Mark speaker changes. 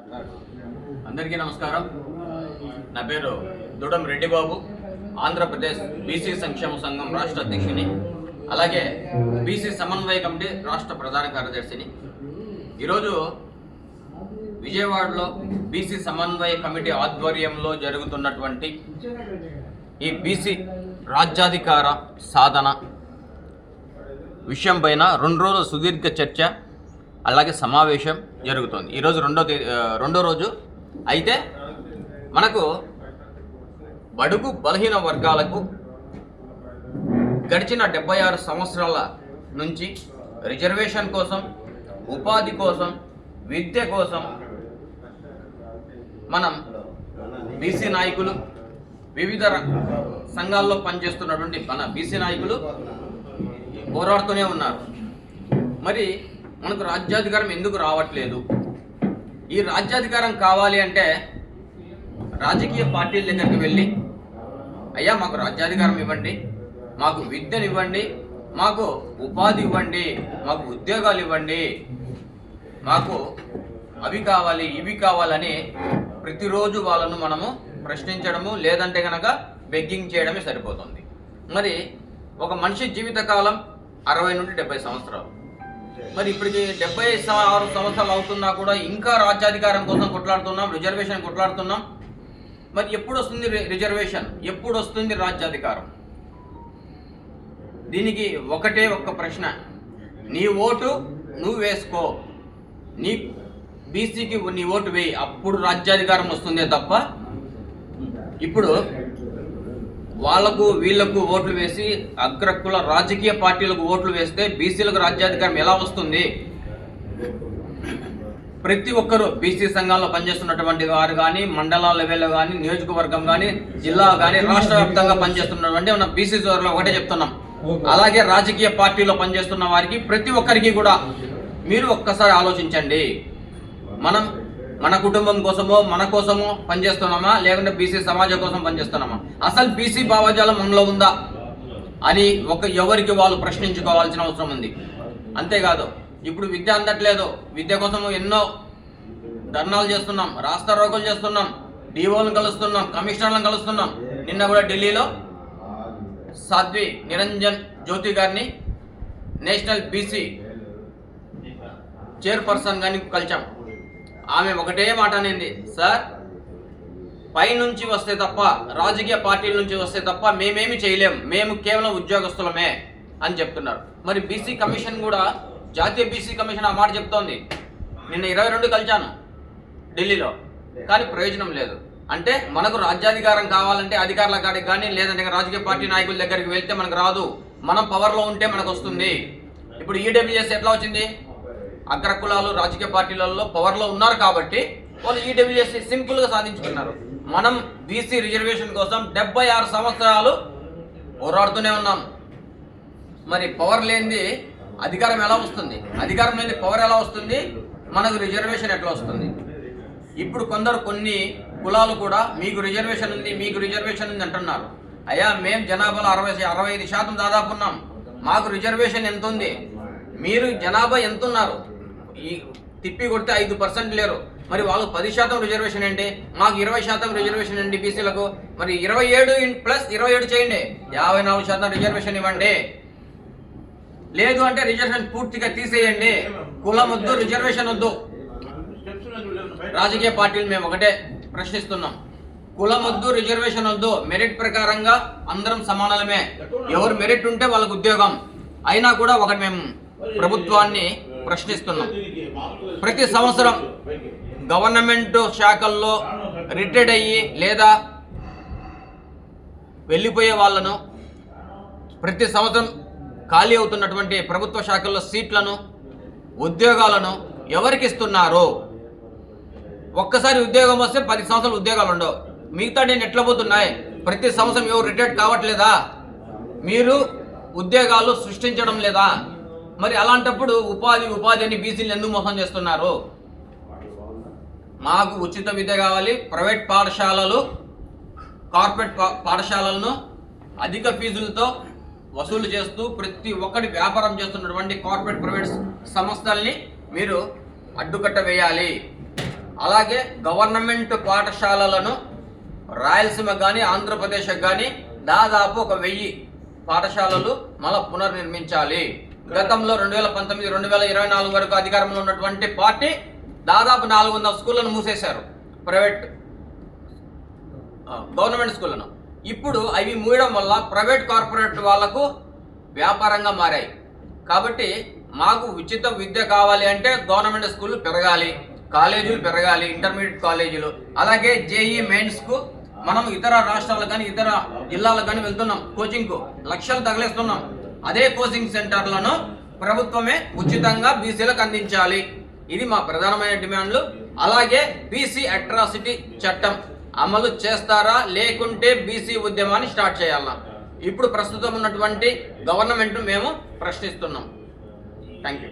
Speaker 1: అందరికీ నమస్కారం. నా పేరు దుడం రెడ్డి బాబు, ఆంధ్రప్రదేశ్ బీసీ సంక్షేమ సంఘం రాష్ట్ర అధ్యక్షుని, అలాగే బీసీ సమన్వయ కమిటీ రాష్ట్ర ప్రధాన కార్యదర్శిని. ఈరోజు విజయవాడలో బీసీ సమన్వయ కమిటీ ఆధ్వర్యంలో జరుగుతున్నటువంటి ఈ బీసీ రాజ్యాధికార సాధన విషయం పైన 2 రోజుల సుదీర్ఘ చర్చ అలాగే సమావేశం జరుగుతుంది. ఈరోజు రెండో రోజు. అయితే మనకు బడుగు బలహీన వర్గాలకు గడిచిన 76 సంవత్సరాల నుంచి రిజర్వేషన్ కోసం, ఉపాధి కోసం, విద్య కోసం మనం బీసీ నాయకులు, వివిధ సంఘాల్లో పనిచేస్తున్నటువంటి మన బీసీ నాయకులు పోరాడుతూనే ఉన్నారు. మరి మనకు రాజ్యాధికారం ఎందుకు రావట్లేదు? ఈ రాజ్యాధికారం కావాలి అంటే రాజకీయ పార్టీల దగ్గరికి వెళ్ళి, అయ్యా మాకు రాజ్యాధికారం ఇవ్వండి, మాకు విద్యను ఇవ్వండి, మాకు ఉపాధి ఇవ్వండి, మాకు ఉద్యోగాలు ఇవ్వండి, మాకు అవి కావాలి ఇవి కావాలని ప్రతిరోజు వాళ్ళను మనము ప్రశ్నించడము, లేదంటే కనుక బెగ్గింగ్ చేయడమే సరిపోతుంది. మరి ఒక మనిషి జీవితకాలం 60 నుండి 70 సంవత్సరాలు. మరి ఇప్పటికి 76 సంవత్సరాలు అవుతున్నా కూడా ఇంకా రాజ్యాధికారం కోసం కొట్లాడుతున్నాం, రిజర్వేషన్ కొట్లాడుతున్నాం. మరి ఎప్పుడు వస్తుంది రిజర్వేషన్? ఎప్పుడు వస్తుంది రాజ్యాధికారం? దీనికి ఒకటే ఒక్క ప్రశ్న, నీ ఓటు నువ్వు వేసుకో, నీ బీసీకి నీ ఓటు వేయి, అప్పుడు రాజ్యాధికారం వస్తుందే తప్ప ఇప్పుడు వాళ్లకు వీళ్లకు ఓట్లు వేసి అగ్రకుల రాజకీయ పార్టీలకు ఓట్లు వేస్తే బీసీలకు రాజ్యాధికారం ఎలా వస్తుంది? ప్రతి ఒక్కరూ బీసీ సంఘాల్లో పనిచేస్తున్నటువంటి వారు కానీ, మండల లెవెల్లో కానీ, నియోజకవర్గం కానీ, జిల్లా కానీ, రాష్ట్ర వ్యాప్తంగా పనిచేస్తున్నటువంటి మన బీసీ సోదరులు ఒకటే చెప్తున్నాం. అలాగే రాజకీయ పార్టీలో పనిచేస్తున్న వారికి ప్రతి ఒక్కరికి కూడా మీరు ఒక్కసారి ఆలోచించండి. మనం మన కుటుంబం కోసమో మన కోసమో పనిచేస్తున్నామా, లేకుంటే బీసీ సమాజం కోసం పనిచేస్తున్నామా? అసలు బీసీ భావజాలం మనలో ఉందా అని ఎవరికి వాళ్ళు ప్రశ్నించుకోవాల్సిన అవసరం ఉంది. అంతేకాదు, ఇప్పుడు విద్య అందట్లేదు, విద్య కోసం ఎన్నో ధర్నాలు చేస్తున్నాం, రాస్తారోకోలు చేస్తున్నాం, డిఓలను కలుస్తున్నాం, కమిషనర్లను కలుస్తున్నాం. నిన్న కూడా ఢిల్లీలో సాధ్వి నిరంజన్ జ్యోతి గారిని, నేషనల్ బీసీ చైర్పర్సన్ గారిని కలిచాం. ఆమె ఒకటే మాట అనేది, సార్ పైనుంచి వస్తే తప్ప, రాజకీయ పార్టీల నుంచి వస్తే తప్ప మేమేమి చేయలేం, మేము కేవలం ఉద్యోగస్తులమే అని చెప్తున్నారు. మరి బీసీ కమిషన్ కూడా, జాతీయ బీసీ కమిషన్ ఆ మాట చెప్తోంది. నిన్న 22 కలిచాను ఢిల్లీలో, కానీ ప్రయోజనం లేదు. అంటే మనకు రాజ్యాధికారం కావాలంటే అధికారుల కాడికి కానీ, లేదంటే రాజకీయ పార్టీ నాయకుల దగ్గరికి వెళ్తే మనకు రాదు, మనం పవర్లో ఉంటే మనకు వస్తుంది. ఇప్పుడు ఈడబ్ల్యూఎస్ ఎట్లా వచ్చింది? అగ్రకులాలు రాజకీయ పార్టీలలో పవర్లో ఉన్నారు కాబట్టి వాళ్ళు ఈడబ్ల్యూఎస్ సింపుల్గా సాధించుకున్నారు. మనం బీసీ రిజర్వేషన్ కోసం 76 సంవత్సరాలు పోరాడుతూనే ఉన్నాం. మరి పవర్ లేనిది అధికారం ఎలా వస్తుంది? అధికారం లేని పవర్ ఎలా వస్తుంది? మనకు రిజర్వేషన్ ఎట్లా వస్తుంది? ఇప్పుడు కొన్ని కులాలు కూడా మీకు రిజర్వేషన్ ఉంది, మీకు రిజర్వేషన్ ఉంది అంటున్నారు. అయ్యా మేము జనాభాలో 65% దాదాపు ఉన్నాం, మాకు రిజర్వేషన్ ఎంత ఉంది? మీరు జనాభా ఎంత ఉన్నారు? ఈ తిప్పి కొడితే 5% లేరు. మరి వాళ్ళు 10% రిజర్వేషన్ ఏంటి? మాకు 20% రిజర్వేషన్ అండి బీసీలకు. మరి 27+27 చేయండి, 54% రిజర్వేషన్ ఇవ్వండి. లేదు అంటే రిజర్వేషన్ పూర్తిగా తీసేయండి. కులం వద్దు, రిజర్వేషన్ వద్దు. రాజకీయ పార్టీలు మేము ఒకటే ప్రశ్నిస్తున్నాం, కులం వద్దు, రిజర్వేషన్ వద్దు. మెరిట్ ప్రకారంగా అందరం సమానమే. ఎవరు మెరిట్ ఉంటే వాళ్ళకు ఉద్యోగం. అయినా కూడా ఒకటి మేము ప్రభుత్వాన్ని ప్రశ్నిస్తున్నాం. ప్రతి సంవత్సరం గవర్నమెంట్ శాఖల్లో రిటైర్డ్ అయ్యి లేదా వెళ్ళిపోయే వాళ్ళను, ప్రతి సంవత్సరం ఖాళీ అవుతున్నటువంటి ప్రభుత్వ శాఖల్లో సీట్లను, ఉద్యోగాలను ఎవరికి ఇస్తున్నారు? ఒక్కసారి ఉద్యోగం వస్తే 10 సంవత్సరాలు ఉద్యోగాలు ఉండవు. మిగతా నేను ఎట్లా పోతున్నాయి? ప్రతి సంవత్సరం ఎవరు రిటైర్డ్ కావట్లేదా? మీరు ఉద్యోగాలు సృష్టించడం లేదా? మరి అలాంటప్పుడు ఉపాధి అని బీసీలు ఎందుకు మోసం చేస్తున్నారు? మాకు ఉచిత విద్య కావాలి. ప్రైవేట్ పాఠశాలలు, కార్పొరేట్ పాఠశాలలను అధిక ఫీజులతో వసూలు చేస్తూ ప్రతి ఒక్కటి వ్యాపారం చేస్తున్నటువంటి కార్పొరేట్ ప్రైవేట్ సంస్థల్ని మీరు అడ్డుకట్ట వేయాలి. అలాగే గవర్నమెంట్ పాఠశాలలను రాయలసీమ కానీ ఆంధ్రప్రదేశ్ కానీ దాదాపు 1000 పాఠశాలలు మళ్ళీ పునర్నిర్మించాలి. గతంలో 2019, 2024 వరకు అధికారంలో ఉన్నటువంటి పార్టీ దాదాపు 400 స్కూళ్లను మూసేశారు, ప్రైవేట్ గవర్నమెంట్ స్కూళ్లను. ఇప్పుడు అవి మూయడం వల్ల ప్రైవేట్ కార్పొరేట్ వాళ్లకు వ్యాపారంగా మారాయి. కాబట్టి మాకు ఉచిత విద్య కావాలి అంటే గవర్నమెంట్ స్కూళ్ళు పెరగాలి, కాలేజీలు పెరగాలి, ఇంటర్మీడియట్ కాలేజీలు. అలాగే జేఈ మెయిన్స్కు మనం ఇతర రాష్ట్రాలకు కానీ ఇతర జిల్లాలకు కానీ వెళ్తున్నాం, కోచింగ్కు లక్షలు తగిలేస్తున్నాం. అదే కోచింగ్ సెంటర్లను ప్రభుత్వమే ఉచితంగా బీసీలకు అందించాలి. ఇది మా ప్రధానమైన డిమాండ్లు. అలాగే బీసీ అట్రాసిటీ చట్టం అమలు చేస్తారా, లేకుంటే బీసీ ఉద్యమాన్ని స్టార్ట్ చేయాలా? ఇప్పుడు ప్రస్తుతం ఉన్నటువంటి గవర్నమెంట్ మేము ప్రశ్నిస్తున్నాం. Thank you.